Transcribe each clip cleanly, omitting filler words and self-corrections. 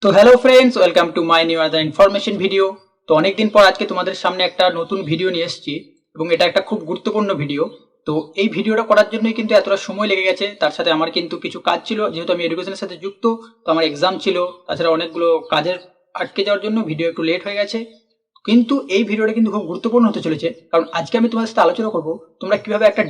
তো hello friends, welcome to my new other information video. তো অনেকদিন পর আজকে তোমাদের সামনে একটা নতুন ভিডিও নিয়ে এসেছি এবং এটা একটা খুব গুরুত্বপূর্ণ ভিডিও। তো এই ভিডিওটা করার জন্যই কিন্তু এতটা সময় লেগে গেছে। তার সাথে আমার কিন্তু কিছু কাজ ছিল, যেহেতু আমি এডুকেশনের সাথে যুক্ত। তো আমার এক্সাম ছিল, তাছাড়া অনেকগুলো কাজের আটকে যাওয়ার জন্য ভিডিও একটু লেট হয়ে গেছে। কিন্তু এই ভিডিওটা কিন্তু খুব গুরুত্বপূর্ণ হতে চলেছে, কারণ আজকে আমি তোমাদের সাথে আলোচনা করব তোমরা কিভাবে একটা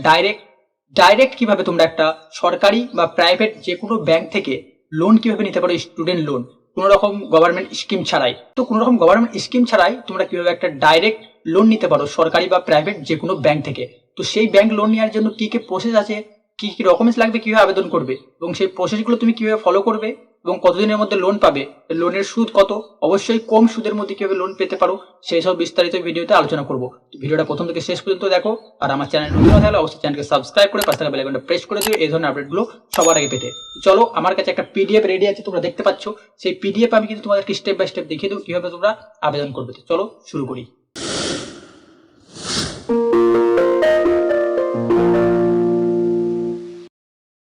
ডাইরেক্ট কিভাবে তোমরা একটা সরকারি বা প্রাইভেট যে কোনো ব্যাংক থেকে লোন কিভাবে নিতে পারো, স্টুডেন্ট লোন, কোনো রকম গভর্নমেন্ট স্কিম ছাড়াই। তো কোনো রকম গভর্নমেন্ট স্কিম ছাড়াই তোমরা কিভাবে একটা ডাইরেক্ট লোন নিতে পারো সরকারি বা প্রাইভেট যে কোনো ব্যাংক থেকে। তো সেই ব্যাংক লোন নেওয়ার জন্য কি কি প্রসেস আছে, কি কি ডকুমেন্টস লাগবে, কিভাবে আবেদন করবে এবং সেই প্রসেসগুলো তুমি কিভাবে ফলো করবে এবং কতদিনের মধ্যে লোন পাবে, লোনের সুদ কত, অবশ্যই কম সুদের মধ্যে কিভাবে লোন পেতে পারো, সেই সব বিস্তারিত ভিডিওতে আলোচনা করব। ভিডিওটা প্রথম থেকে শেষ পর্যন্ত দেখো। আর আমার চ্যানেল নতুন হলে অবশ্যই চ্যানেলকে সাবস্ক্রাইব করে পাশে থাকা বেল আইকনটা প্রেস করে দিও এই ধরনের আপডেটগুলো সবার আগে পেতে। চলো, আমার কাছে একটা পিডিএফ রেডি আছে, তোমরা দেখতে পাচ্ছ। সেই পিডিএফ আমি কিন্তু তোমাদেরকে স্টেপ বাই স্টেপ দেখিয়ে দেবো কিভাবে তোমরা আবেদন করবে। চলো শুরু করি।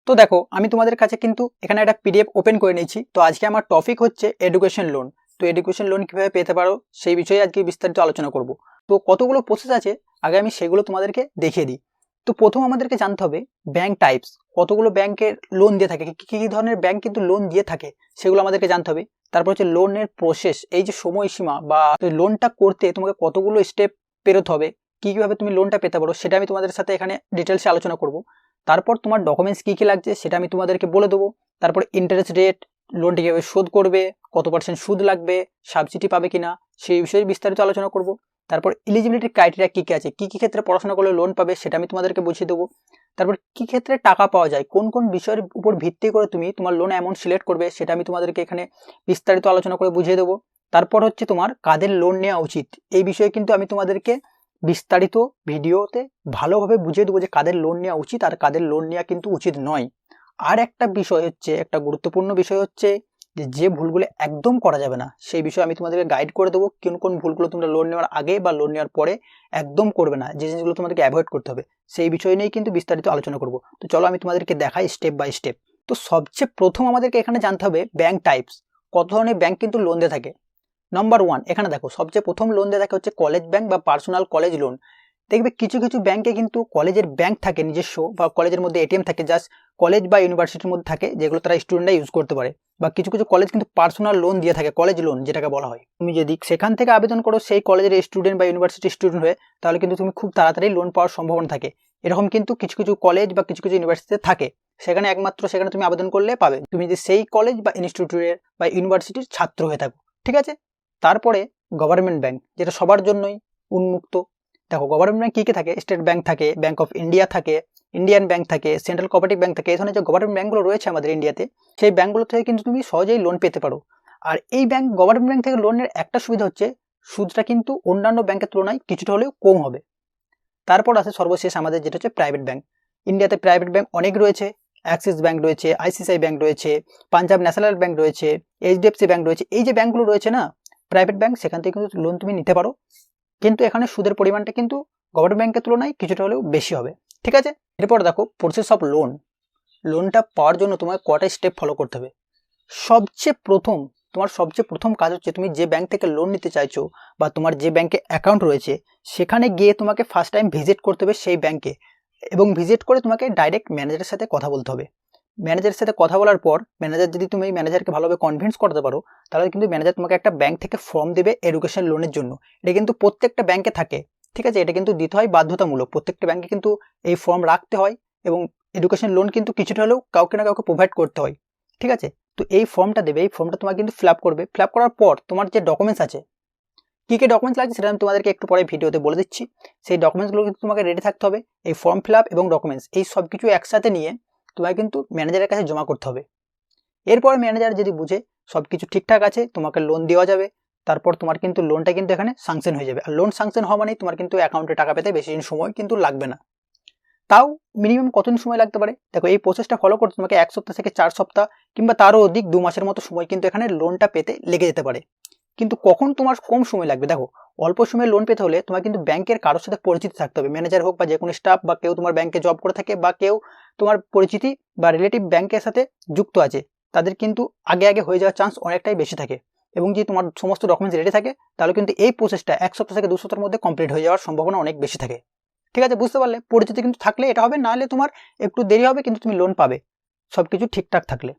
তো দেখো, আমি তোমাদের কাছে কিন্তু এখানে একটা পিডিএফ ওপেন করে নিয়েছি। তো আজকে আমার টপিক হচ্ছে এডুকেশন লোন। তো এডুকেশন লোন কিভাবে পেতে পারো সেই বিষয়ে আজকে বিস্তারিত আলোচনা করব। তো কতগুলো প্রসেস আছে, আগে আমি সেগুলো তোমাদেরকে দেখিয়ে দিই। তো প্রথম আমাদেরকে জানতে হবে ব্যাংক টাইপস, কতগুলো ব্যাংকের লোন দিয়ে থাকে, কি কি ধরনের ব্যাংক কিন্তু লোন দিয়ে থাকে সেগুলো আমাদেরকে জানতে হবে। তারপর হচ্ছে লোনের প্রসেস, এই যে সময়সীমা বা লোনটা করতে তোমাকে কতগুলো স্টেপ পেরোতে হবে, কিভাবে তুমি লোনটা পেতে পারো সেটা আমি তোমাদের সাথে এখানে ডিটেলসে আলোচনা করব। তারপর তোমার ডকুমেন্টস কী কী লাগছে সেটা আমি তোমাদেরকে বলে দেবো। তারপর ইন্টারেস্ট রেট, লোনটি কীভাবে শোধ করবে, কত পার্সেন্ট সুদ লাগবে, সাবসিডি পাবে কিনা সেই বিষয়ে বিস্তারিত আলোচনা করব। তারপর এলিজিবিলিটি ক্রাইটেরিয়া কী কী আছে, কী কী ক্ষেত্রে পড়াশোনা করলে লোন পাবে সেটা আমি তোমাদেরকে বুঝিয়ে দেবো। তারপর কী ক্ষেত্রে টাকা পাওয়া যায়, কোন কোন বিষয়ের উপর ভিত্তি করে তুমি তোমার লোন অ্যামাউন্ট সিলেক্ট করবে সেটা আমি তোমাদেরকে এখানে বিস্তারিত আলোচনা করে বুঝিয়ে দেবো। তারপর হচ্ছে তোমার কাদের লোন নেওয়া উচিত, এই বিষয়ে কিন্তু আমি তোমাদেরকে বিস্তারিত ভিডিওতে ভালোভাবে বুঝিয়ে দেবো যে কাদের লোন নেওয়া উচিত আর কাদের লোন নেওয়া কিন্তু উচিত নয়। আর একটা বিষয় হচ্ছে, একটা গুরুত্বপূর্ণ বিষয় হচ্ছে যে ভুলগুলো একদম করা যাবে না সেই বিষয়ে আমি তোমাদেরকে গাইড করে দেবো। কোন কোন ভুলগুলো তোমরা লোন নেওয়ার আগে বা লোন নেওয়ার পরে একদম করবে না, যে জিনিসগুলো তোমাদেরকে অ্যাভয়েড করতে হবে সেই বিষয় নিয়েই কিন্তু বিস্তারিত আলোচনা করব। তো চলো আমি তোমাদেরকে দেখাই স্টেপ বাই স্টেপ। তো সবচেয়ে প্রথম আমাদেরকে এখানে জানতে হবে ব্যাংক টাইপস, কত ধরনের ব্যাংক কিন্তু লোন দিয়ে থাকে। নাম্বার 1, এখানে দেখো সবচেয়ে প্রথম লোন দিয়ে থাকে হচ্ছে কলেজ ব্যাংক বা পার্সোনাল কলেজ লোন। দেখবে কিছু কিছু ব্যাংকে কিন্তু কলেজের ব্যাংক থাকে নিজস্ব, বা কলেজের মধ্যে এটিএম থাকে, জাস্ট কলেজ বা ইউনিভার্সিটির মধ্যে থাকে, যেগুলো তারা স্টুডেন্টরা ইউজ করতে পারে। বা কিছু কিছু কলেজ কিন্তু পার্সোনাল লোন দিয়ে থাকে, কলেজ লোন যেটাকে বলা হয়। তুমি যদি সেখান থেকে আবেদন করো সেই কলেজের স্টুডেন্ট বা ইউনিভার্সিটির স্টুডেন্ট হয়ে, তাহলে কিন্তু তুমি খুব তাড়াতাড়ি লোন পাওয়ার সম্ভাবনা থাকে। এরকম কিন্তু কিছু কিছু কলেজ বা কিছু কিছু ইউনিভার্সিটিতে থাকে, সেখানে একমাত্র সেখানে তুমি আবেদন করলে পাবে, তুমি যদি সেই কলেজ বা ইনস্টিটিউটের বা ইউনিভার্সিটির ছাত্র হয়ে থাকো। ঠিক আছে, তারপরে গভর্নমেন্ট ব্যাংক, যেটা সবার জন্যই উন্মুক্ত। দেখো গভর্নমেন্ট ব্যাংক কী কী থাকে, স্টেট ব্যাংক থাকে, ব্যাংক অফ ইন্ডিয়া থাকে, ইন্ডিয়ান ব্যাংক থাকে, সেন্ট্রাল কোঅপারেটিভ ব্যাংক থাকে। এই ধরনের যে গভর্নমেন্ট ব্যাংকগুলো রয়েছে আমাদের ইন্ডিয়াতে, সেই ব্যাংকগুলো থেকে কিন্তু তুমি সহজেই লোন পেতে পারো। আর এই গভর্নমেন্ট ব্যাংক থেকে লোনের একটা সুবিধা হচ্ছে সুদটা কিন্তু অন্যান্য ব্যাংকের তুলনায় কিছুটা হলেও কম হবে। তারপর আছে সর্বশেষ আমাদের যেটা হচ্ছে প্রাইভেট ব্যাংক। ইন্ডিয়াতে প্রাইভেট ব্যাংক অনেক রয়েছে, অ্যাক্সিস ব্যাংক রয়েছে, আইসিআইসিআই ব্যাংক রয়েছে, পাঞ্জাব ন্যাশনাল ব্যাংক রয়েছে, এইচডিএফসি ব্যাংক রয়েছে। এই যে ব্যাংকগুলো রয়েছে না প্রাইভেট ব্যাংক, সেখান থেকে কিন্তু লোন তুমি নিতে পারো, কিন্তু এখানে সুদের পরিমাণটা কিন্তু গভর্নমেন্ট ব্যাংকের তুলনায় কিছুটা হলেও বেশি হবে। ঠিক আছে, এরপর দেখো প্রসেস অফ লোন। লোনটা পাওয়ার জন্য তোমার কটা স্টেপ ফলো করতে হবে। তোমার সবচেয়ে প্রথম কাজ হচ্ছে তুমি যে ব্যাংক থেকে লোন নিতে চাইছো বা তোমার যে ব্যাংকে অ্যাকাউন্ট রয়েছে সেখানে গিয়ে তোমাকে ফার্স্ট টাইম ভিজিট করতে হবে সেই ব্যাংকে, এবং ভিজিট করে তোমাকে ডাইরেক্ট ম্যানেজারের সাথে কথা বলতে হবে। ম্যানেজারের সাথে কথা বলার পর ম্যানেজার যদি তুমি ম্যানেজারকে ভালোভাবে কনভিন্স করতে পারো, তাহলে কিন্তু ম্যানেজার তোমাকে একটা ব্যাংক থেকে ফর্ম দেবে এডুকেশন লোনের জন্য। এটা কিন্তু প্রত্যেকটা ব্যাংকে থাকে। ঠিক আছে, এটা কিন্তু দিতে হয় বাধ্যতামূলক, প্রত্যেকটা ব্যাংকে কিন্তু এই ফর্ম রাখতে হয়, এবং এডুকেশন লোন কিন্তু কিছুটা হলেও কাউকে না কাউকে প্রোভাইড করতে হয়। ঠিক আছে, তো এই ফর্মটা দেবে, এই ফর্মটা তোমাকে কিন্তু ফিল আপ করবে। ফিল আপ করার পর তোমার যে ডকুমেন্টস আছে, কী কী ডকুমেন্টস লাগছে সেটা আমি তোমাদেরকে একটু পরে ভিডিওতে বলে দিচ্ছি। সেই ডকুমেন্টসগুলো কিন্তু তোমাকে রেডি থাকতে হবে। এই ফর্ম ফিল আপ এবং ডকুমেন্টস এই সব কিছু একসাথে নিয়ে তোমাকে কিন্তু ম্যানেজারের কাছে জমা করতে হবে। এরপর ম্যানেজার যদি বুঝে সব কিছু ঠিকঠাক আছে, তোমাকে লোন দেওয়া যাবে। তারপর তোমার কিন্তু লোনটা কিন্তু এখানে স্যাংশন হয়ে যাবে। আর লোন স্যাংশন হওয়া মানেই তোমার কিন্তু অ্যাকাউন্টে টাকা পেতে বেশি দিন সময় কিন্তু লাগবে না। তাও মিনিমাম কতদিন সময় লাগতে পারে, দেখো এই প্রসেসটা ফলো করতে তোমাকে 1 সপ্তাহ থেকে 4 সপ্তাহ কিংবা তারও অধিক 2 মাসের মতো সময় কিন্তু এখানে লোনটা পেতে লেগে যেতে পারে। কিন্তু কখন তোমার কম সময় লাগবে, দেখো অল্প সময়ে লোন পেতে হলে তোমার কিন্তু ব্যাংকের কারোর সাথে পরিচিত থাকতে হবে, ম্যানেজার হোক বা যে কোনো স্টাফ, বা কেউ তোমার ব্যাংকে জব করে থাকে, বা কেউ তোমার পরিচিতি বা রিলেটিভ ব্যাংকের সাথে যুক্ত আছে, তাদের কিন্তু আগে আগে হয়ে যাওয়ার চান্স অনেকটাই বেশি থাকে। এবং যদি তোমার সমস্ত ডকুমেন্টস রেডি থাকে তাহলে কিন্তু এই প্রসেসটা 1 সপ্তাহ থেকে 2 সপ্তাহের মধ্যে কমপ্লিট হয়ে যাওয়ার সম্ভাবনা অনেক বেশি থাকে। ঠিক আছে, বুঝতে পারলে? পরিচিতি কিন্তু থাকলে এটা হবে, না হলে তোমার একটু দেরি হবে, কিন্তু তুমি লোন পাবে সবকিছু ঠিকঠাক থাকলে।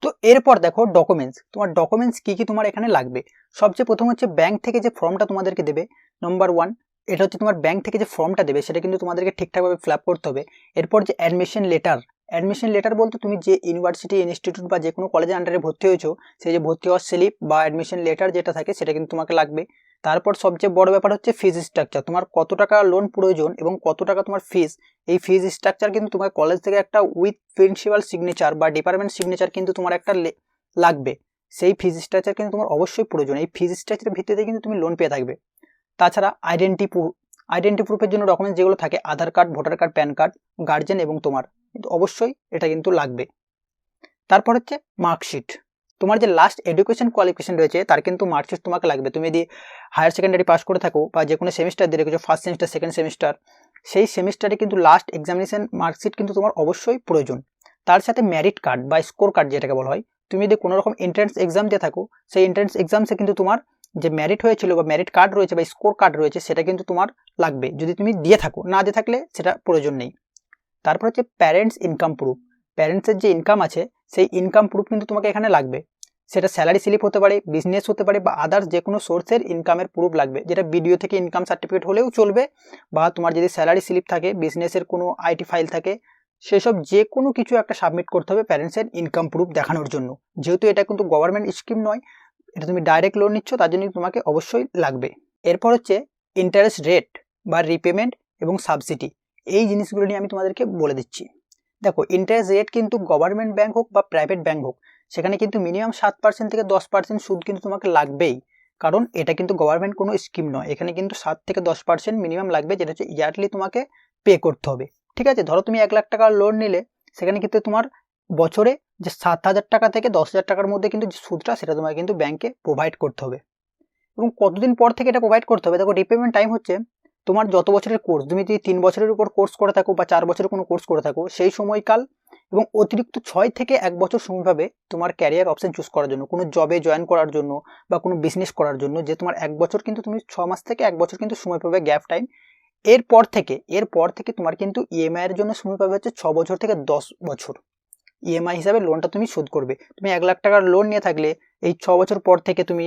তো এরপর দেখো ডকুমেন্টস, তোমার ডকুমেন্টস কি কি তোমার এখানে লাগবে। সবচেয়ে প্রথম হচ্ছে ব্যাংক থেকে যে ফর্মটা তোমাদেরকে দেবে, নাম্বার 1, এটা হচ্ছে তোমার ব্যাংক থেকে যে ফর্মটা দেবে সেটা কিন্তু তোমাদেরকে ঠিকঠাকভাবে ফিল আপ করতে হবে। এরপর যে অ্যাডমিশন লেটার বলতে তুমি যে ইউনিভার্সিটি, ইনস্টিটিউট বা যে কোনো কলেজের আন্ডারে ভর্তি হয়েছো সেই যে ভর্তি হওয়ার স্লিপ বা অ্যাডমিশন লেটার যেটা থাকে সেটা কিন্তু তোমাকে লাগবে। তারপর সবচেয়ে বড় ব্যাপার হচ্ছে ফিজ স্ট্রাকচার, তোমার কত টাকা লোন প্রয়োজন এবং কত টাকা তোমার ফিজ। এই ফিজ স্ট্রাকচার কিন্তু তোমার কলেজ থেকে একটা উইথ প্রিন্সিপাল সিগনেচার বা ডিপার্টমেন্ট সিগনেচার কিন্তু তোমার একটা লাগবে। সেই ফিজ স্ট্রাকচার কিন্তু তোমার অবশ্যই প্রয়োজন। এই ফিজ স্ট্রাকচারের ভিত্তিতে কিন্তু তুমি লোন পেয়ে থাকবে। তাছাড়া আইডেন্টি প্রুফের জন্য ডকুমেন্টস যেগুলো থাকে, Aadhaar card, voter card, PAN card, guardian এবং তোমার কিন্তু অবশ্যই এটা কিন্তু লাগবে। তারপর হচ্ছে মার্কশিট, তোমার যে লাস্ট এডুকেশন কোয়ালিফিকেশন রয়েছে তার কিন্তু মার্কশিট তোমাকে লাগবে। তুমি যদি হায়ার সেকেন্ডারি পাস করে থাকো বা যে কোনো সেমিস্টার দিয়ে রেখেছো, ফার্স্ট সেমিস্টার, সেকেন্ড সেমিস্টার, সেই সেমিস্টারে কিন্তু লাস্ট এক্সামিনেশন মার্কশিট কিন্তু তোমার অবশ্যই প্রয়োজন। তার সাথে মেরিট কার্ড বা স্কোর কার্ড যেটাকে বলা হয়, তুমি যদি কোনো রকম এন্ট্রান্স এক্সাম দিয়ে থাকো সেই এন্ট্রান্স এক্সামসে কিন্তু তোমার যে মেরিট হয়েছিল বা মেরিট কার্ড রয়েছে বা স্কোর কার্ড রয়েছে সেটা কিন্তু তোমার লাগবে যদি তুমি দিয়ে থাকো, না দিয়ে থাকলে সেটা প্রয়োজন নেই। তারপর হচ্ছে প্যারেন্টস ইনকাম প্রুফ, প্যারেন্টসের যে ইনকাম আছে সেই ইনকাম প্রুফ কিন্তু তোমাকে এখানে লাগবে। সেটা স্যালারি স্লিপ হতে পারে, বিজনেস হতে পারে বা আদার্স যে কোনো সোর্সের ইনকামের প্রুফ লাগবে, যেটা বিডিও থেকে ইনকাম সার্টিফিকেট হলেও চলবে, বা তোমার যদি স্যালারি স্লিপ থাকে, বিজনেসের কোনো আইটি ফাইল থাকে, সেসব যে কোনো কিছু একটা সাবমিট করতে হবে প্যারেন্টসের ইনকাম প্রুফ দেখানোর জন্য। যেহেতু এটা কিন্তু গভর্নমেন্ট স্কিম নয়, এটা তুমি ডাইরেক্ট লোন নিচ্ছ, তার জন্য তোমাকে অবশ্যই লাগবে। এরপর হচ্ছে ইন্টারেস্ট রেট বা রিপেমেন্ট এবং সাবসিডি, এই জিনিসগুলো নিয়ে আমি তোমাদেরকে বলে দিচ্ছি। দেখো, ইন্টারেস্ট রেট কিন্তু গভর্নমেন্ট ব্যাংক হোক বা প্রাইভেট ব্যাংক হোক, সেখানে কিন্তু মিনিমাম 7% থেকে 10% সুদ কিন্তু তোমাকে লাগবেই, কারণ এটা কিন্তু গভর্নমেন্ট কোনো স্কিম নয়। এখানে কিন্তু 7 থেকে 10% মিনিমাম লাগবে, যেটা হচ্ছে ইয়ারলি তোমাকে পে করতে হবে। ঠিক আছে, ধরো তুমি 1 লাখ টাকার লোন নিলে, সেখানে কিন্তু তোমার বছরে যে 7,000 টাকা থেকে 10,000 টাকার মধ্যে কিন্তু যে সুদটা সেটা তোমাকে কিন্তু ব্যাংকে প্রোভাইড করতে হবে। এবং কতদিন পর থেকে এটা প্রোভাইড করতে হবে, দেখো রিপেমেন্ট টাইম হচ্ছে তোমার যত বছরের কোর্স, তুমি যদি 3 বছরের উপর কোর্স করে থাকো বা 4 বছরের কোনো কোর্স করে থাকো সেই সময়কাল, এবং অতিরিক্ত 6 থেকে 1 বছর সময় পাবে তোমার ক্যারিয়ার অপশন চুজ করার জন্য, কোনো জবে জয়েন করার জন্য বা কোনো বিজনেস করার জন্য, যে তোমার 1 বছর কিন্তু তুমি 6 মাস থেকে 1 বছর কিন্তু সময় পাবে গ্যাপ টাইম। এরপর থেকে তোমার কিন্তু ইএমআই এর জন্য সময় পাবে হচ্ছে 6 বছর থেকে 10 বছর। ইএমআই হিসাবে লোনটা তুমি শোধ করবে। তুমি 1 লাখ টাকার লোন নিয়ে থাকলে এই 6 বছর পর থেকে তুমি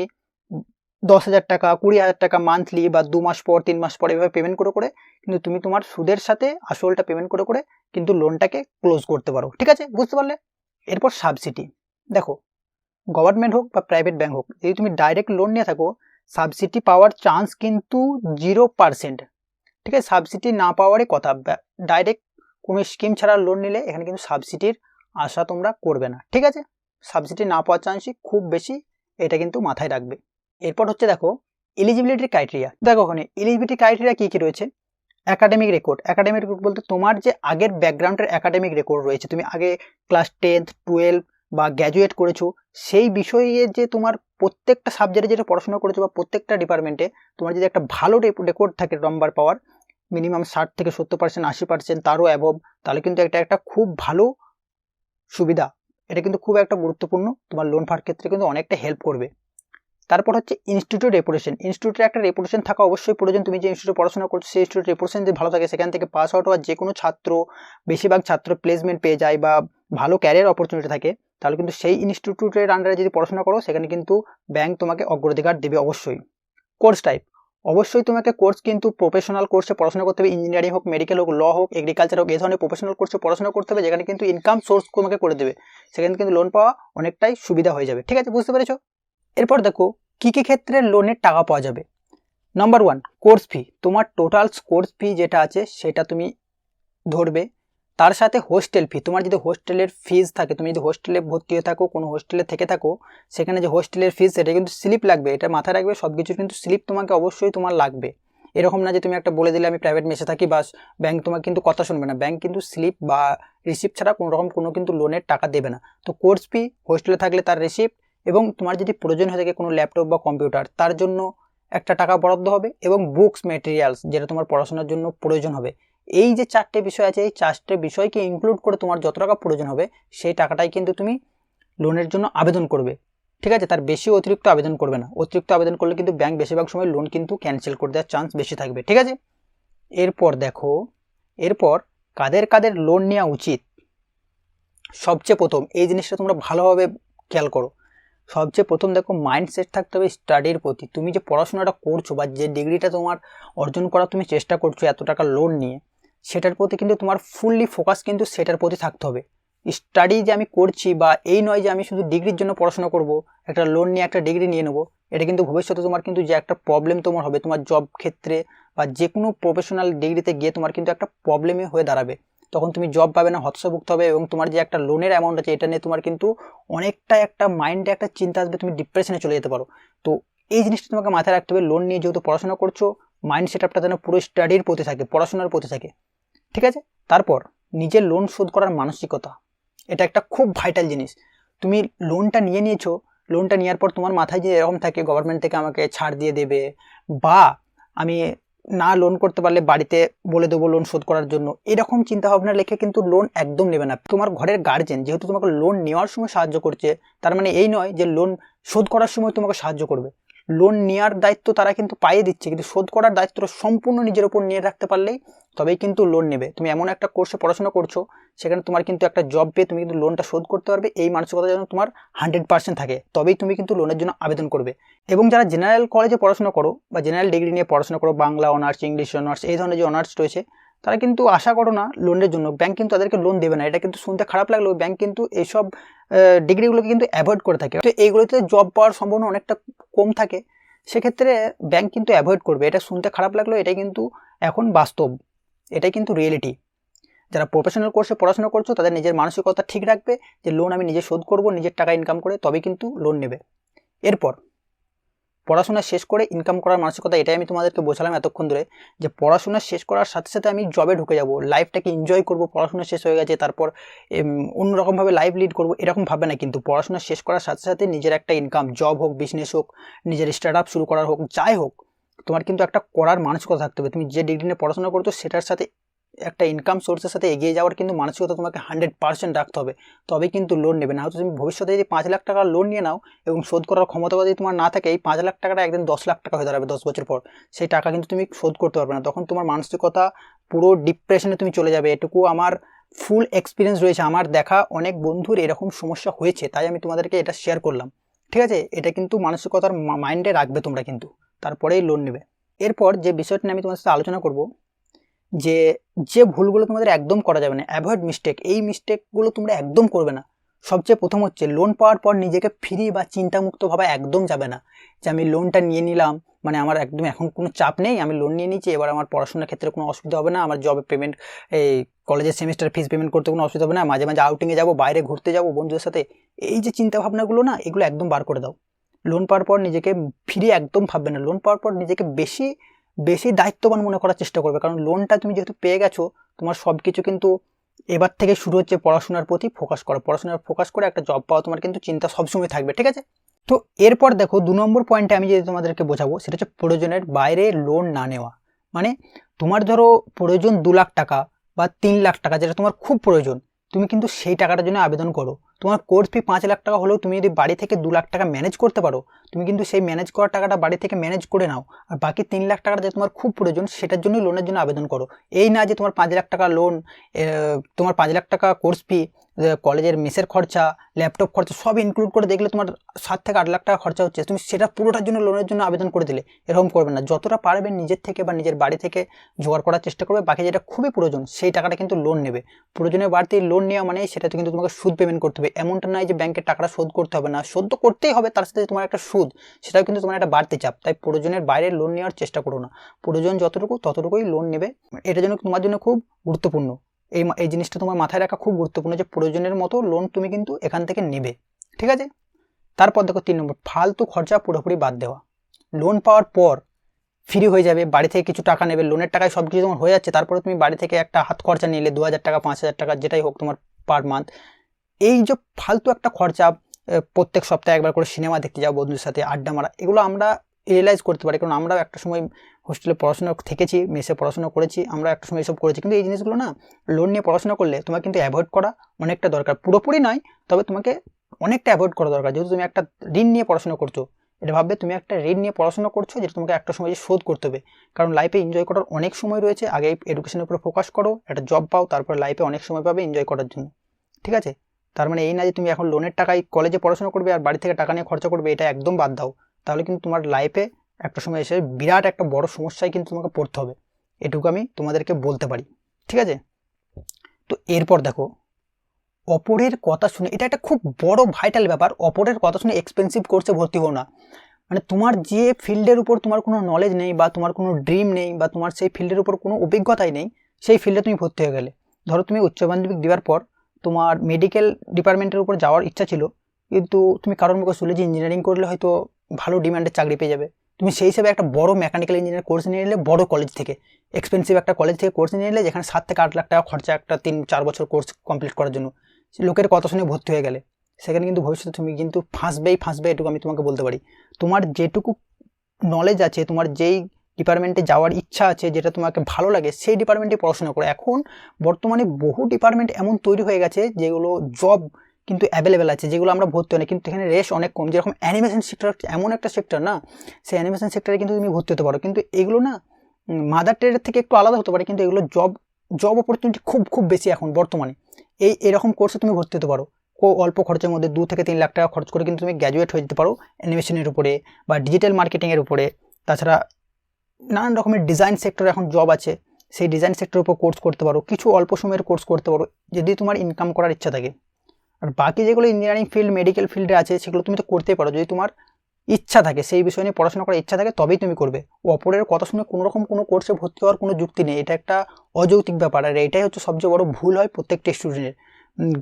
10,000 টাকা, 20,000 টাকা মান্থলি বা 2 মাস পর, 3 মাস পর এভাবে পেমেন্ট করে কিন্তু তুমি তোমার সুদের সাথে আসলটা পেমেন্ট করে কিন্তু লোনটাকে ক্লোজ করতে পারো। ঠিক আছে, বুঝতে পারলে? এরপর সাবসিডি, দেখো গভর্নমেন্ট হোক বা প্রাইভেট ব্যাংক হোক, যদি তুমি ডাইরেক্ট লোন নিয়ে থাকো সাবসিডি পাওয়ার চান্স কিন্তু 0%। ঠিক আছে, সাবসিডি না পাওয়ারই কথা। ডাইরেক্ট কোনো স্কিম ছাড়া লোন নিলে এখানে কিন্তু সাবসিডির আশা তোমরা করবে না। ঠিক আছে, সাবসিডি না পাওয়ার চান্সই খুব বেশি, এটা কিন্তু মাথায় রাখবে। এরপর হচ্ছে দেখো এলিজিবিলিটি ক্রাইটেরিয়া। দেখো ওখানে এলিজিবিলিটি ক্রাইটেরিয়া কি কি রয়েছে। একাডেমিক রেকর্ড বলতে তোমার যে আগের ব্যাকগ্রাউন্ডের একাডেমিক রেকর্ড রয়েছে, তুমি আগে ক্লাস 10, 12 বা গ্র্যাজুয়েট করেছো, সেই বিষয়ে যে তোমার প্রত্যেকটা সাবজেক্টে যেটা পড়াশোনা করেছো বা প্রত্যেকটা ডিপার্টমেন্টে তোমার যদি একটা ভালো রেকর্ড থাকে নাম্বার পাওয়ার, মিনিমাম 60 থেকে 70%, 80%, তারও অ্যাবভ, তাহলে কিন্তু একটা খুব ভালো সুবিধা। এটা কিন্তু খুব একটা গুরুত্বপূর্ণ, তোমার লোন পাওয়ার ক্ষেত্রে কিন্তু অনেকটা হেল্প করবে। তারপর হচ্ছে ইনস্টিটিউট রেপুটেশন, ইনস্টিটিউটের একটা রেপুটেশন থাকা অবশ্যই প্রয়োজন। তুমি যে ইনস্টিটিউটে পড়াশোনা করছো সেই ইনস্টিটিউটের রেপুটেশন যদি ভালো থাকে, সেখান থেকে পাস আউট হওয়ার যে কোনো ছাত্র, বেশিরভাগ ছাত্র প্লেসমেন্ট পেয়ে যায় বা ভালো ক্যারিয়ার অপরচুনিটি থাকে, তাহলে কিন্তু সেই ইনস্টিটিউটের আন্ডারে যদি পড়াশোনা করো সেখানে কিন্তু ব্যাংক তোমাকে অগ্রাধিকার দেবে অবশ্যই। কোর্স টাইপ, অবশ্যই তোমাকে কোর্স কিন্তু প্রফেশনাল কোর্সে পড়াশোনা করতে হবে, ইঞ্জিনিয়ারিং হোক, মেডিকেল হোক, ল হোক, এগ্রিকালচার হোক, এই ধরনের প্রফেশনাল কোর্সে পড়াশোনা করতে হবে, যেখানে কিন্তু ইনকাম সোর্স তোমাকে করে দেবে, সেখানে কিন্তু লোন পাওয়া অনেকটাই সুবিধা হয়ে যাবে। ঠিক আছে, বুঝতে পেরেছো? এরপর দেখো কি কি ক্ষেত্রে লোনের টাকা পাওয়া যাবে। নাম্বার 1, কোর্স ফি, তোমার টোটাল কোর্স ফি যেটা আছে সেটা তুমি ধরবে। তার সাথে হোস্টেল ফি, তোমার যদি হোস্টেলের ফিজ থাকে, তুমি যদি হোস্টেলে ভর্তি হয়ে থাকো, কোনো হোস্টেলে থেকে থাকো, সেখানে যে হোস্টেলের ফিজ সেটা কিন্তু স্লিপ লাগবে, এটা মাথায় রাখবে। সব কিছুর কিন্তু স্লিপ তোমাকে অবশ্যই তোমার লাগবে। এরকম না যে তুমি একটা বলে দিলে আমি প্রাইভেট মেসে থাকি, বাস ব্যাংক তোমার কিন্তু কথা শুনবে না। ব্যাংক কিন্তু স্লিপ বা রিসিপ্ট ছাড়া কোনো রকম কোনো কিন্তু লোনের টাকা দেবে না। তো কোর্স ফি, হোস্টেলে থাকলে তার রিসিপ্ট, এবং তোমার যদি প্রয়োজন হয়ে থাকে কোনো ল্যাপটপ বা কম্পিউটার, তার জন্য একটা টাকা বরাদ্দ হবে, এবং বুকস ম্যাটেরিয়ালস যেটা তোমার পড়াশোনার জন্য প্রয়োজন হবে। এই যে 4টে বিষয় আছে, এই 4টে বিষয়কে ইনক্লুড করে তোমার যত টাকা প্রয়োজন হবে সেই টাকাটাই কিন্তু তুমি লোনের জন্য আবেদন করবে, ঠিক আছে, তার বেশি অতিরিক্ত আবেদন করবে না। অতিরিক্ত আবেদন করলে কিন্তু ব্যাংক বেশিরভাগ সময় লোন কিন্তু ক্যান্সেল করে দেওয়ার চান্স বেশি থাকবে, ঠিক আছে। এরপর দেখো, এরপর কাদের কাদের লোন নেওয়া উচিত। সবচেয়ে প্রথম এই জিনিসটা তোমরা ভালোভাবে খেয়াল করো। সবচেয়ে প্রথম দেখো, মাইন্ডসেট থাকতে হবে স্টাডির প্রতি। তুমি যে পড়াশোনাটা করছো বা যে ডিগ্রিটা তোমার অর্জন করার তুমি চেষ্টা করছো এত টাকা লোন নিয়ে, সেটার প্রতি কিন্তু তোমার ফুললি ফোকাস কিন্তু সেটার প্রতি থাকতে হবে। স্টাডি যে আমি করছি বা এই নয় যে আমি শুধু ডিগ্রির জন্য পড়াশোনা করব, একটা লোন নিয়ে একটা ডিগ্রি নিয়ে নেবো, এটা কিন্তু ভবিষ্যতে তোমার কিন্তু যে একটা প্রবলেম তোমার হবে তোমার জব ক্ষেত্রে বা যে কোনো প্রফেশনাল ডিগ্রিতে গিয়ে তোমার কিন্তু একটা প্রবলেমই হয়ে দাঁড়াবে। তখন তুমি জব পাবে না, হতাশা ভুগতে হবে, এবং তোমার যে একটা লোনের অ্যামাউন্ট আছে এটা নিয়ে তোমার কিন্তু অনেকটা একটা মাইন্ডে একটা চিন্তা আসবে, তুমি ডিপ্রেশনে চলে যেতে পারো। তো এই জিনিসটা তোমাকে মাথায় রাখতে হবে, লোন নিয়ে যেহেতু পড়াশোনা করছো, মাইন্ড সেট আপটা যেন পুরো স্টাডির প্রতি থাকে, পড়াশোনার প্রতি থাকে, ঠিক আছে। তারপর নিজের লোন শোধ করার মানসিকতা, এটা একটা খুব ভাইটাল জিনিস। তুমি লোনটা নিয়ে নিয়েছো, লোনটা নেওয়ার পর তোমার মাথায় যে এরকম থাকে গভর্নমেন্ট থেকে আমাকে ছাড় দিয়ে দেবে, বা আমি না লোন করতে পারলে বাড়িতে বলে দেবো লোন শোধ করার জন্য, এরকম চিন্তা ভাবনা রেখে কিন্তু লোন একদম নেবে না। তোমার ঘরের গার্জেন যেহেতু তোমাকে লোন নেওয়ার সময় সাহায্য করছে, তার মানে এই নয় যে লোন শোধ করার সময় তোমাকে সাহায্য করবে। লোন নেওয়ার দায়িত্ব তারা কিন্তু পাইয়ে দিচ্ছে, কিন্তু শোধ করার দায়িত্বটা সম্পূর্ণ নিজের উপর নিয়ে রাখতে পারলেই তবেই কিন্তু লোন নেবে। তুমি এমন একটা কোর্সে পড়াশোনা করছো, সেখানে তোমার কিন্তু একটা জব পেয়ে তুমি কিন্তু লোনটা শোধ করতে পারবে, এই মানসিকতা যেন তোমার 100% থাকে, তবেই তুমি কিন্তু লোনের জন্য আবেদন করবে। এবং যারা জেনারেল কলেজে পড়াশোনা করো বা জেনারেল ডিগ্রি নিয়ে পড়াশোনা করো, বাংলা অনার্স, ইংলিশ অনার্স, এই ধরনের যে অনার্স রয়েছে, তারা কিন্তু আশা করো না লোনের জন্য ব্যাংক কিন্তু তাদেরকে লোন দেবে না। এটা কিন্তু শুনতে খারাপ লাগলেও ব্যাংক কিন্তু এইসব ডিগ্রিগুলোকে কিন্তু অ্যাভয়েড করে থাকে। তো এইগুলোতে জব পাওয়ার সম্ভাবনা অনেকটা কম থাকে, সেক্ষেত্রে ব্যাংক কিন্তু অ্যাভয়েড করবে। এটা শুনতে খারাপ লাগলেও এটাই কিন্তু এখন বাস্তব, এটাই কিন্তু রিয়েলিটি। যারা প্রফেশনাল কোর্সে পড়াশোনা করছো তাদের নিজের মানসিকতা ঠিক রাখবে যে লোন আমি নিজে শোধ করব, নিজের টাকা ইনকাম করে, তবেই কিন্তু লোন নেবে। এরপর পড়াশোনা শেষ করে ইনকাম করার মানসিকতা, এটাই আমি তোমাদেরকে বোঝালাম এতক্ষণ ধরে, যে পড়াশোনা শেষ করার সাথে সাথে আমি জবে ঢুকে যাব, লাইফটাকে এনজয় করব, পড়াশোনা শেষ হয়ে গেছে তারপর অন্যরকমভাবে লাইফ লিড করব, এরকম ভাবে না। কিন্তু পড়াশোনা শেষ করার সাথে সাথে নিজের একটা ইনকাম, জব হোক, বিজনেস হোক, নিজের স্টার্ট আপ শুরু করার হোক, যাই হোক, তোমার কিন্তু একটা করার মানসিকতা থাকতে হবে। তুমি যে ডিগ্রি নিয়ে পড়াশোনা করছো সেটার সাথে একটা ইনকাম সোর্সের সাথে এগিয়ে যাওয়ার কিন্তু মানসিকতা তোমাকে 100% রাখতে হবে, তবে কিন্তু লোন নেবে না। হয়তো তুমি ভবিষ্যতে যদি 5 লাখ টাকা লোন নিয়ে নাও এবং শোধ করার ক্ষমতা যদি তোমার না থাকে, এই 5 লাখ টাকাটা একদিন 10 লাখ টাকা হয়ে দাঁড়াবে 10 বছর পর, সেই টাকা কিন্তু তুমি শোধ করতে পারবে না। তখন তোমার মানসিকতা পুরো ডিপ্রেশনে তুমি চলে যাবে। এটুকু আমার ফুল এক্সপিরিয়েন্স রয়েছে, আমার দেখা অনেক বন্ধুর এরকম সমস্যা হয়েছে, তাই আমি তোমাদেরকে এটা শেয়ার করলাম, ঠিক আছে। এটা কিন্তু মানসিকতার মাইন্ডে রাখবে তোমরা কিন্তু, তারপরেই লোন নেবে। এরপর যে বিষয়টা নিয়ে আমি তোমাদের সাথে আলোচনা করব, যে যে ভুলগুলো তোমাদের একদম করা যাবে না, অ্যাভয়েড মিস্টেক, এই মিস্টেকগুলো তোমরা একদম করবে না। সবচেয়ে প্রথম হচ্ছে লোন পাওয়ার পর নিজেকে ফ্রি বা চিন্তামুক্ত ভাবে একদম যাবে না, যে আমি লোনটা নিয়ে নিলাম মানে আমার একদম এখন কোনো চাপ নেই, আমি লোন নিয়ে নিচ্ছি, এবার আমার পড়াশোনার ক্ষেত্রে কোনো অসুবিধা হবে না, আমার জবে পেমেন্ট, এই কলেজের সেমিস্টার ফিস পেমেন্ট করতে কোনো অসুবিধা হবে না, মাঝে মাঝে আউটিংয়ে যাবো, বাইরে ঘুরতে যাবো বন্ধুদের সাথে, এই যে চিন্তা ভাবনাগুলো না, এগুলো একদম বার করে দাও। লোন পাওয়ার পর নিজেকে ফ্রি একদম ভাববে না, লোন পাওয়ার পর নিজেকে বেশি বেশি দায়িত্ববান মনে করার চেষ্টা করবে, কারণ লোনটা তুমি যেহেতু পেয়ে গেছো, তোমার সব কিছু কিন্তু এবার থেকে শুরু হচ্ছে পড়াশোনার প্রতি ফোকাস করা, পড়াশোনার ফোকাস করে একটা জব পাওয়া তোমার কিন্তু চিন্তা সবসময় থাকবে, ঠিক আছে। তো এরপর দেখো 2 নম্বর পয়েন্টে আমি যদি তোমাদেরকে বোঝাবো, সেটা হচ্ছে প্রয়োজনের বাইরে লোন না নেওয়া। মানে তোমার ধরো প্রয়োজন 2 লাখ টাকা বা 3 লাখ টাকা, যেটা তোমার খুব প্রয়োজন, তুমি কিন্তু সেই টাকাটার জন্য আবেদন করো। তোমার কোর্স ফি 5 লাখ টাকা হলেও তুমি যদি বাড়ি থেকে 2 লাখ টাকা ম্যানেজ করতে পারো, তুমি কিন্তু সেই ম্যানেজ করার টাকাটা বাড়ি থেকে ম্যানেজ করে নাও, আর বাকি 3 লাখ টাকাটা যে তোমার খুব প্রয়োজন সেটার জন্য লোনের জন্য আবেদন করো। এই না যে তোমার 5 লাখ টাকা লোন, তোমার 5 লাখ টাকা কোর্স ফি, কলেজের মেসের খরচা, ল্যাপটপ খরচা সব ইনক্লুড করে দেখলে তোমার 7 থেকে 8 লাখ টাকা খরচা হচ্ছে, তুমি সেটা পুরোটার জন্য লোনের জন্য আবেদন করে দিলে, এরকম করবে না। যতটা পারবে নিজের থেকে বা নিজের বাড়ি থেকে জোগাড় করার চেষ্টা করবে, বাকি যেটা খুবই প্রয়োজন সেই টাকাটা কিন্তু লোন নেবে। প্রয়োজনের বাড়তি লোন নেওয়া মানে সেটাতে কিন্তু তোমাকে সুদ পেমেন্ট করতে হবে, এমনটা নয় যে ব্যাংকের টাকাটা শোধ করতে হবে না, শোধ তো করতেই হবে, তার সাথে তোমার একটা সুদ, সেটাও কিন্তু তোমার একটা বাড়তি চাপ। তাই প্রয়োজনের বাইরে লোন নেওয়ার চেষ্টা করো না, প্রয়োজন যতটুকু ততটুকুই লোন নেবে। এটা যেন তোমার জন্য খুব গুরুত্বপূর্ণ, এই জিনিসটা তোমার মাথায় রাখা খুব গুরুত্বপূর্ণ, যে প্রয়োজনের মতো লোন তুমি কিন্তু এখান থেকে নেবে, ঠিক আছে। তারপর দেখো 3 নম্বর, ফালতু খরচা পুরোপুরি বাদ দেওয়া। লোন পাওয়ার পর ফ্রি হয়ে যাবে, বাড়ি থেকে কিছু টাকা নেবে, লোনের টাকায় সব কিছু তোমার হয়ে যাচ্ছে, তারপরে তুমি বাড়ি থেকে একটা হাত খরচা নিলে 2000 টাকা, 5000 টাকা, যেটাই হোক তোমার পার মান্থ, এই যে ফালতু একটা খরচা, প্রত্যেক সপ্তাহে একবার করে সিনেমা দেখতে যাও, বন্ধুদের সাথে আড্ডা মারা, এগুলো আমরা রিয়েলাইজ করতে পারি, কারণ আমরা একটা সময় হোস্টেলে পড়াশোনা থেকেছি, মেসে পড়াশোনা করেছি, আমরা একটা সময় এসব করেছি। কিন্তু এই জিনিসগুলো না লোন নিয়ে পড়াশোনা করলে তোমার কিন্তু অ্যাভয়েড করা অনেকটা দরকার, পুরোপুরি নয়, তবে তোমাকে অনেকটা অ্যাভয়েড করা দরকার। যেহেতু তুমি একটা ঋণ নিয়ে পড়াশোনা করছো, এটা ভাববে তুমি একটা ঋণ নিয়ে পড়াশোনা করছো যেটা তোমাকে একটা সময় শোধ করতে হবে। কারণ লাইফে এনজয় করার অনেক সময় রয়েছে, আগে এডুকেশনের উপরে ফোকাস করো, একটা জব পাও, তারপর লাইফে অনেক সময় পাবে এনজয় করার জন্য। ঠিক আছে? তার মানে এই না যে তুমি এখন লোনের টাকায় কলেজে পড়াশোনা করবে আর বাড়ি থেকে টাকা নিয়ে খরচা করবে, এটা একদম বাদ দাও। তাহলে কিন্তু তোমার লাইফে একটা সময় এসে বিরাট একটা বড় সমস্যায় কিন্তু তোমাকে পড়তে হবে, এটুকু আমি তোমাদেরকে বলতে পারি। ঠিক আছে? তো এরপর দেখো, অপরের কথা শুনে, এটা একটা খুব বড় ভাইটাল ব্যাপার, অপরের কথা শুনে এক্সপেন্সিভ কোর্সে ভর্তি হও না। মানে তোমার যে ফিল্ডের উপর তোমার কোনো নলেজ নেই বা তোমার কোনো ড্রিম নেই বা তোমার সেই ফিল্ডের উপর কোনো অভিজ্ঞতাই নেই, সেই ফিল্ডে তুমি ভর্তি হয়ে গেলে। ধরো তুমি উচ্চ মাধ্যমিক দেওয়ার পর তোমার মেডিকেল ডিপার্টমেন্টের উপর যাওয়ার ইচ্ছা ছিল, কিন্তু তুমি কারোর মুখে শুনলে যে ইঞ্জিনিয়ারিং করলে হয়তো ভালো ডিমান্ডের চাকরি পেয়ে যাবে। তুমি সেই হিসেবে একটা বড় মেকানিক্যাল ইঞ্জিনিয়ার কোর্স নিয়ে নিলে, বড় কলেজ থেকে, এক্সপেন্সিভ একটা কলেজ থেকে কোর্স নিয়ে নিলে, যেখানে 7 থেকে 8 লাখ টাকা খরচা একটা 3-4 বছর কোর্স কমপ্লিট করার জন্য। লোকের কথা শুনে ভর্তি হয়ে গেলে সেখানে কিন্তু ভবিষ্যতে তুমি কিন্তু ফাঁসবে, এটুকু আমি তোমাকে বলতে পারি। তোমার যেটুকু নলেজ আছে, তোমার যেই ডিপার্টমেন্টে যাওয়ার ইচ্ছা আছে, যেটা তোমাকে ভালো লাগে, সেই ডিপার্টমেন্টে পড়াশোনা করো। এখন বর্তমানে বহু ডিপার্টমেন্ট এমন তৈরি হয়ে গেছে যেগুলো জব কিন্তু অ্যাভেলেবেল আছে, যেগুলো আমরা ভর্তি হয় না, কিন্তু এখানে রেশ অনেক কম। যেরকম অ্যানিমেশন সেক্টর এমন একটা সেক্টর না, সেই অ্যানিমেশন সেক্টরে কিন্তু তুমি ভর্তি হতে পারো, কিন্তু এগুলো না মাদার ট্রেডের থেকে একটু আলাদা হতে পারে, কিন্তু এগুলো জব অপরচুনিটি খুব খুব বেশি এখন বর্তমানে। এরকম কোর্সে তুমি ভর্তি হতে পারো, অল্প খরচের মধ্যে 2 থেকে 3 লাখ টাকা খরচ করে কিন্তু তুমি গ্র্যাজুয়েট হয়ে যেতে পারো অ্যানিমেশনের উপরে বা ডিজিটাল মার্কেটিংয়ের উপরে। তাছাড়া নানান রকমের ডিজাইন সেক্টরে এখন জব আছে, সেই ডিজাইন সেক্টরের উপর কোর্স করতে পারো, কিছু অল্প সময়ের কোর্স করতে পারো যদি তোমার ইনকাম করার ইচ্ছা থাকে। আর বাকি যেগুলো ইঞ্জিনিয়ারিং ফিল্ড, মেডিকেল ফিল্ডে আছে, সেগুলো তুমি তো করতেই পারো যদি তোমার ইচ্ছা থাকে, সেই বিষয় নিয়ে পড়াশোনা করার ইচ্ছা থাকে, তবেই তুমি করবে। অপরের কথা শুনে কোনোরকম কোনো কোর্সে ভর্তি হওয়ার কোনো যুক্তি নেই, এটা একটা অযৌক্তিক ব্যাপার। আর এটাই হচ্ছে সবচেয়ে বড় ভুল হয় প্রত্যেকটা স্টুডেন্টের।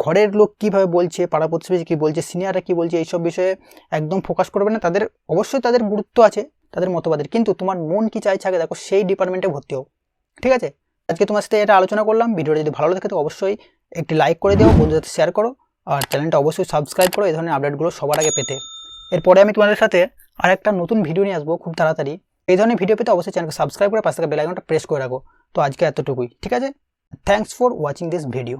ঘরের লোক কীভাবে বলছে, পাড়া প্রতিবেশী কী বলছে, সিনিয়ররা কী বলছে, এইসব বিষয়ে একদম ফোকাস করবে না। তাদের অবশ্যই তাদের গুরুত্ব আছে, তাদের মতবাদের, কিন্তু তোমার মন কি চাইছে আগে দেখো, সেই ডিপার্টমেন্টে ভর্তি হও। ঠিক আছে? আজকে তোমার সাথে এটা আলোচনা করলাম। ভিডিওটা যদি ভালো লাগে তো অবশ্যই একটি লাইক করে দিও, বন্ধুদের সাথে শেয়ার করো, আর চ্যানেলটা অবশ্যই সাবস্ক্রাইব করো এই ধরনের আপডেটগুলো সবার আগে পেতে। এরপরে আমি তোমাদের সাথে আর একটা নতুন ভিডিও নিয়ে আসবো খুব তাড়াতাড়ি। এই ধরনের ভিডিও পেতে অবশ্যই চ্যানেলকে সাবস্ক্রাইব করে পাশে থাকা বেল আইকনটা প্রেস করে রাখো। তো আজকে এতটুকুই, ঠিক আছে? Thanks for watching this video.